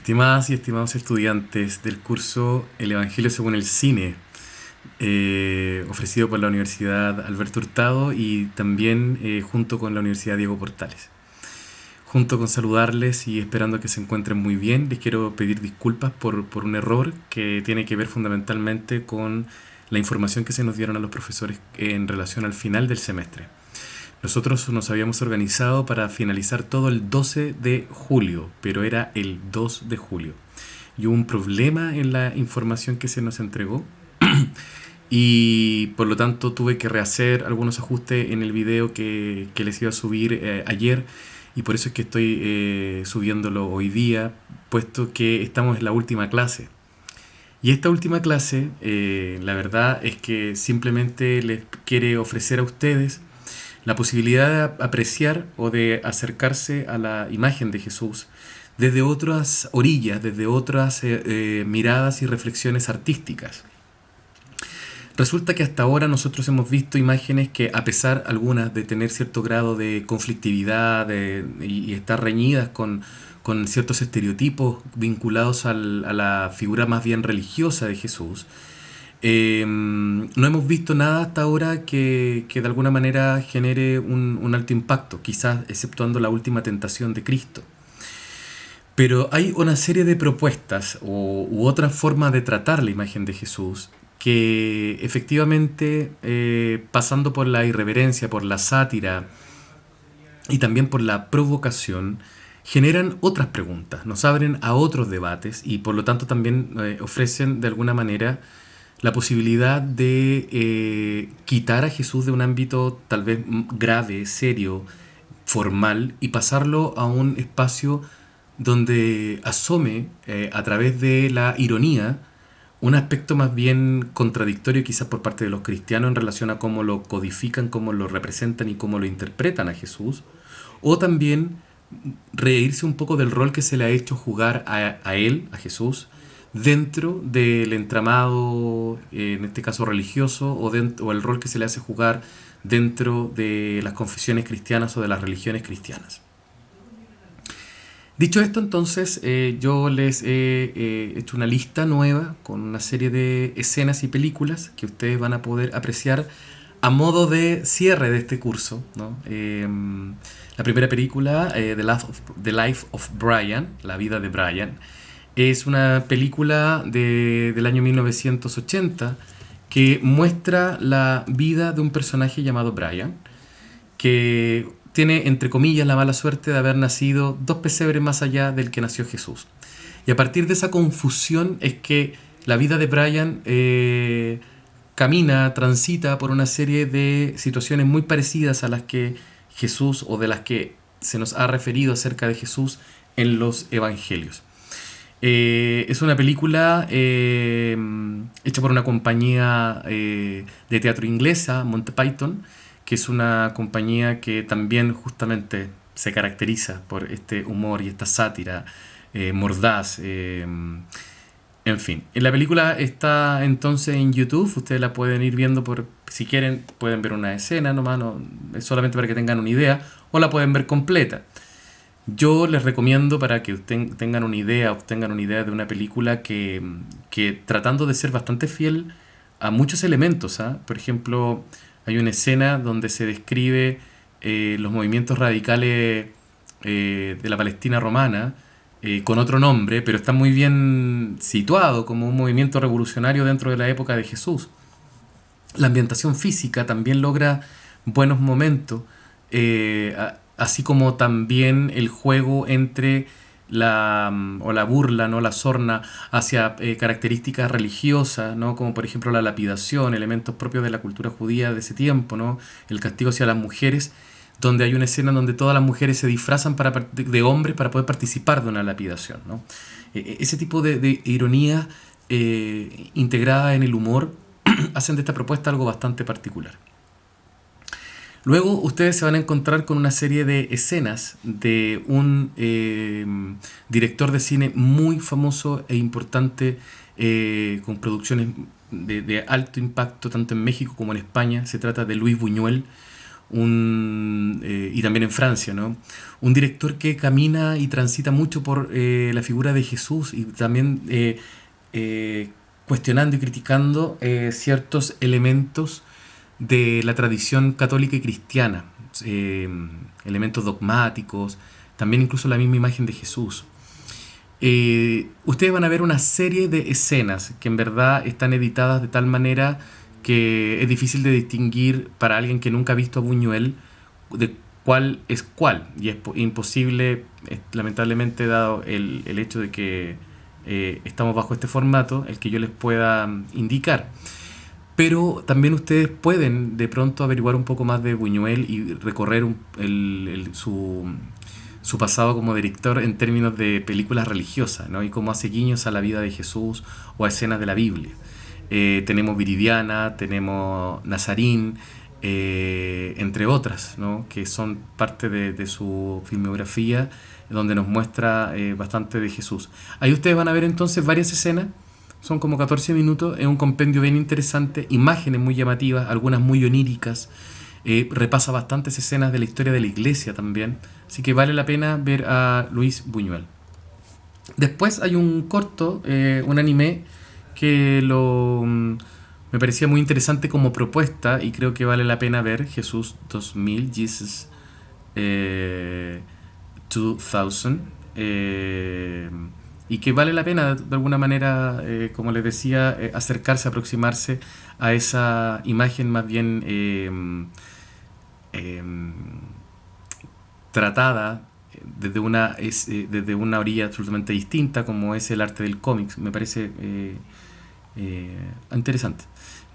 Estimadas y estimados estudiantes del curso El Evangelio según el Cine, ofrecido por la Universidad Alberto Hurtado y también junto con la Universidad Diego Portales. Junto con saludarles y esperando que se encuentren muy bien, les quiero pedir disculpas por un error que tiene que ver fundamentalmente con la información que se nos dieron a los profesores en relación al final del semestre. Nosotros nos habíamos organizado para finalizar todo el 12 de julio, pero era el 2 de julio. Y hubo un problema en la información que se nos entregó y por lo tanto tuve que rehacer algunos ajustes en el video que les iba a subir ayer, y por eso es que estoy subiéndolo hoy día, puesto que estamos en la última clase. Y esta última clase, la verdad es que simplemente les quiere ofrecer a ustedes la posibilidad de apreciar o de acercarse a la imagen de Jesús desde otras orillas, desde otras miradas y reflexiones artísticas. Resulta que hasta ahora nosotros hemos visto imágenes que, a pesar algunas de tener cierto grado de conflictividad y estar reñidas con ciertos estereotipos vinculados a la figura más bien religiosa de Jesús, no hemos visto nada hasta ahora que de alguna manera genere un alto impacto, quizás exceptuando la última tentación de Cristo. Pero hay una serie de propuestas u otras formas de tratar la imagen de Jesús que efectivamente, pasando por la irreverencia, por la sátira y también por la provocación, generan otras preguntas, nos abren a otros debates y por lo tanto también ofrecen de alguna manera la posibilidad de quitar a Jesús de un ámbito tal vez grave, serio, formal, y pasarlo a un espacio donde asome, a través de la ironía, un aspecto más bien contradictorio quizás por parte de los cristianos en relación a cómo lo codifican, cómo lo representan y cómo lo interpretan a Jesús, o también reírse un poco del rol que se le ha hecho jugar a él, a Jesús, dentro del entramado, en este caso religioso, o el rol que se le hace jugar dentro de las confesiones cristianas o de las religiones cristianas. Dicho esto, entonces, yo les he hecho una lista nueva con una serie de escenas y películas que ustedes van a poder apreciar a modo de cierre de este curso, ¿no? La primera película, The Life of Brian, La vida de Brian, es una película del año 1980 que muestra la vida de un personaje llamado Brian, que tiene, entre comillas, la mala suerte de haber nacido 2 pesebres más allá del que nació Jesús. Y a partir de esa confusión es que la vida de Brian camina, transita por una serie de situaciones muy parecidas a las que Jesús, o de las que se nos ha referido acerca de Jesús en los evangelios. Es una película hecha por una compañía de teatro inglesa, Monty Python, que es una compañía que también justamente se caracteriza por este humor y esta sátira mordaz. En fin, la película está entonces en YouTube, ustedes la pueden ir viendo si quieren, pueden ver una escena nomás, no, es solamente para que tengan una idea, o la pueden ver completa. Yo les recomiendo, para que tengan una idea, obtengan una idea de una película que tratando de ser bastante fiel a muchos elementos, ¿ah? Por ejemplo, hay una escena donde se describe los movimientos radicales de la Palestina romana, con otro nombre, pero está muy bien situado como un movimiento revolucionario dentro de la época de Jesús. La ambientación física también logra buenos momentos, así como también el juego entre la burla, ¿no? La sorna hacia características religiosas, ¿no? Como por ejemplo la lapidación, elementos propios de la cultura judía de ese tiempo, ¿no? El castigo hacia las mujeres, donde hay una escena donde todas las mujeres se disfrazan de hombres para poder participar de una lapidación, ¿no? Ese tipo de ironía integrada en el humor hacen de esta propuesta algo bastante particular. Luego ustedes se van a encontrar con una serie de escenas de un director de cine muy famoso e importante, con producciones de alto impacto tanto en México como en España. Se trata de Luis Buñuel, y también en Francia, ¿no? Un director que camina y transita mucho por la figura de Jesús y también eh, cuestionando y criticando ciertos elementos de la tradición católica y cristiana, eh, elementos dogmáticos, también incluso la misma imagen de Jesús. Ustedes van a ver una serie de escenas que en verdad están editadas de tal manera que es difícil de distinguir para alguien que nunca ha visto a Buñuel de cuál es cuál. Y es imposible, lamentablemente, dado el hecho de que estamos bajo este formato, el que yo les pueda indicar. Pero también ustedes pueden de pronto averiguar un poco más de Buñuel y recorrer su pasado como director en términos de películas religiosas, ¿no? Y cómo hace guiños a la vida de Jesús o a escenas de la Biblia. Tenemos Viridiana, tenemos Nazarín, entre otras, ¿no? Que son parte de su filmografía, donde nos muestra bastante de Jesús. Ahí ustedes van a ver entonces varias escenas, son como 14 minutos, es un compendio bien interesante, imágenes muy llamativas, algunas muy oníricas, repasa bastantes escenas de la historia de la iglesia también, así que vale la pena ver a Luis Buñuel. Después hay un corto, un anime, que me parecía muy interesante como propuesta y creo que vale la pena ver, Jesús 2000, Jesus 2000, y que vale la pena de alguna manera, como les decía, acercarse, aproximarse a esa imagen más bien eh, tratada desde una orilla absolutamente distinta como es el arte del cómic. Me parece interesante,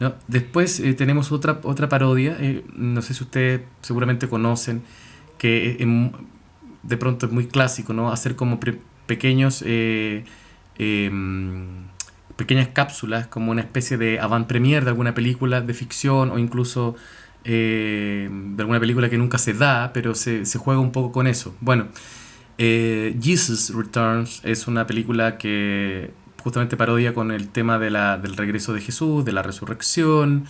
¿no? Después tenemos otra parodia, no sé si ustedes seguramente conocen, que de pronto es muy clásico, ¿no? Hacer como pequeños pequeñas cápsulas, como una especie de avant-premiere de alguna película de ficción o incluso de alguna película que nunca se da, pero se juega un poco con eso. Bueno, Jesus Returns es una película que justamente parodia con el tema del regreso de Jesús, de la resurrección,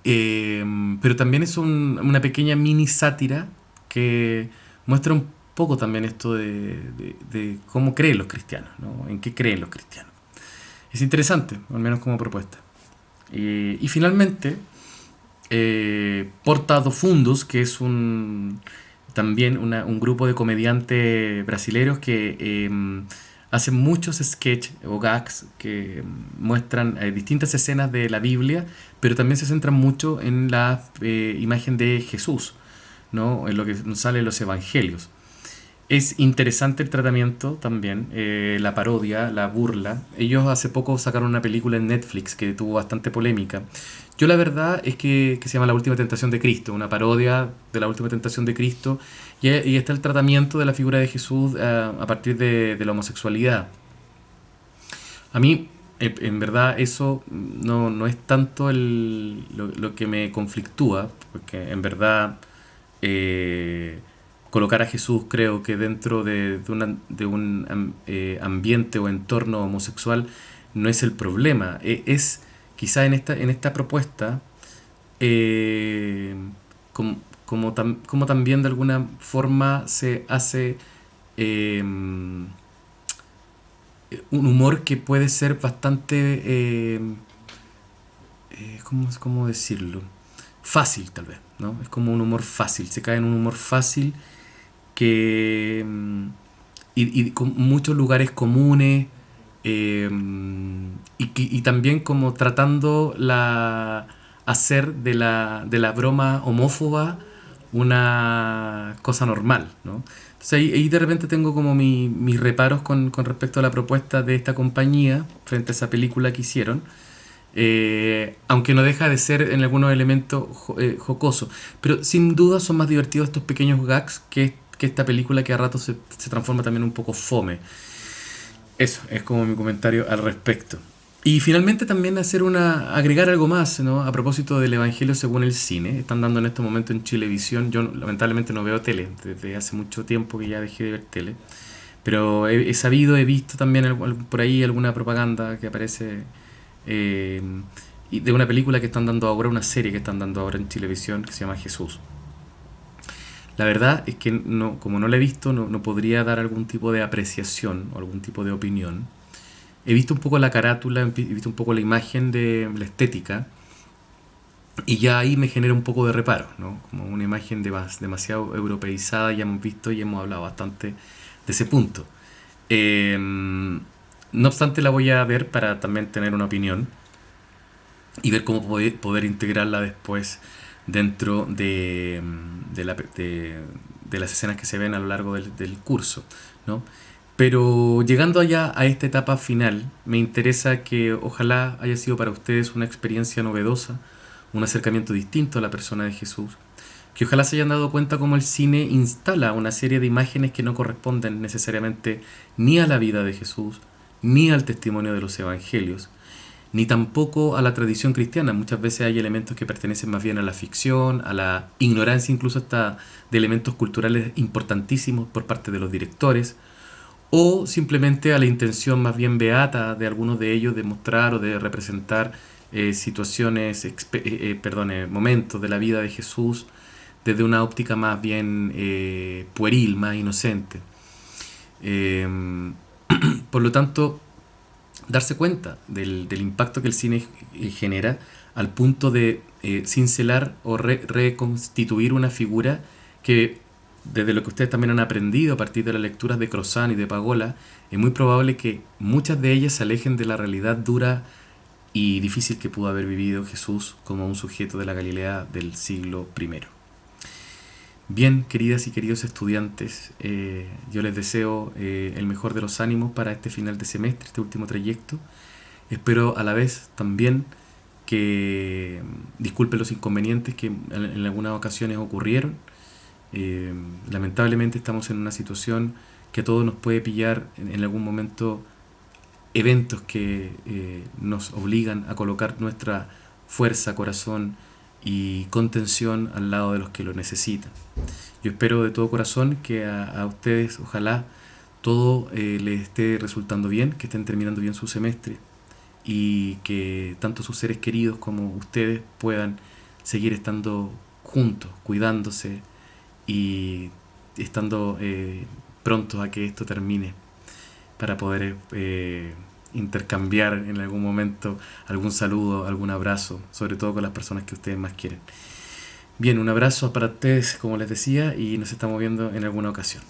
pero también es una pequeña mini sátira que muestra un poco también esto de cómo creen los cristianos, ¿no? En qué creen los cristianos. Es interesante, al menos como propuesta. Y finalmente, Porta do Fundos, que es también un grupo de comediantes brasileños que hacen muchos sketches o gags que muestran distintas escenas de la Biblia, pero también se centran mucho en la imagen de Jesús, ¿no? En lo que nos sale en los evangelios. Es interesante el tratamiento también, la parodia, la burla. Ellos hace poco sacaron una película en Netflix que tuvo bastante polémica. Yo la verdad es que se llama La Última Tentación de Cristo, una parodia de La Última Tentación de Cristo, y está el tratamiento de la figura de Jesús a partir de la homosexualidad. A mí, en verdad, eso no es tanto lo que me conflictúa, porque en verdad colocar a Jesús creo que dentro de un ambiente o entorno homosexual no es el problema. Es quizá en esta propuesta, eh, como también de alguna forma se hace un humor que puede ser bastante, ¿cómo decirlo? Fácil tal vez, ¿no? Es como un humor fácil, se cae en un humor fácil que y con muchos lugares comunes, eh, y también como tratando hacer de la broma homófoba una cosa normal, ¿no? Entonces ahí de repente tengo como mis reparos con respecto a la propuesta de esta compañía frente a esa película que hicieron, aunque no deja de ser en algunos elementos jocoso. Pero sin duda son más divertidos estos pequeños gags que esta película que a rato se transforma también un poco fome. Eso es como mi comentario al respecto. Y finalmente también agregar algo más, ¿no? A propósito del Evangelio según el cine. Están dando en este momento en Chilevisión. Yo lamentablemente no veo tele, desde hace mucho tiempo que ya dejé de ver tele. Pero he visto también por ahí alguna propaganda que aparece, y de una película que están dando ahora, una serie que están dando ahora en Chilevisión que se llama Jesús. La verdad es que no, como no la he visto, no podría dar algún tipo de apreciación o algún tipo de opinión. He visto un poco la carátula, he visto un poco la imagen de la estética, y ya ahí me genera un poco de reparo, ¿no? Como una imagen demasiado europeizada, ya hemos visto y hemos hablado bastante de ese punto. Eh, no obstante, la voy a ver para también tener una opinión y ver cómo poder integrarla después dentro de las escenas que se ven a lo largo del curso, ¿no? Pero llegando allá a esta etapa final, me interesa que ojalá haya sido para ustedes una experiencia novedosa, un acercamiento distinto a la persona de Jesús, que ojalá se hayan dado cuenta cómo el cine instala una serie de imágenes que no corresponden necesariamente ni a la vida de Jesús, ni al testimonio de los evangelios, ni tampoco a la tradición cristiana. Muchas veces hay elementos que pertenecen más bien a la ficción, a la ignorancia incluso hasta de elementos culturales importantísimos por parte de los directores, o simplemente a la intención más bien beata de algunos de ellos de mostrar o de representar situaciones, momentos de la vida de Jesús desde una óptica más bien pueril, más inocente. Eh, por lo tanto, darse cuenta del impacto que el cine genera al punto de cincelar o reconstituir una figura que, desde lo que ustedes también han aprendido a partir de las lecturas de Crozán y de Pagola, es muy probable que muchas de ellas se alejen de la realidad dura y difícil que pudo haber vivido Jesús como un sujeto de la Galilea del siglo I. Bien, queridas y queridos estudiantes, yo les deseo el mejor de los ánimos para este final de semestre, este último trayecto. Espero a la vez también que disculpen los inconvenientes que en algunas ocasiones ocurrieron. Eh, Lamentablemente estamos en una situación que a todos nos puede pillar en algún momento, eventos que nos obligan a colocar nuestra fuerza, corazón y contención al lado de los que lo necesitan. Yo espero de todo corazón que a ustedes ojalá todo les esté resultando bien, que estén terminando bien su semestre y que tanto sus seres queridos como ustedes puedan seguir estando juntos, cuidándose y estando prontos a que esto termine para poder intercambiar en algún momento algún saludo, algún abrazo, sobre todo con las personas que ustedes más quieren. Bien, un abrazo para ustedes, como les decía, y nos estamos viendo en alguna ocasión.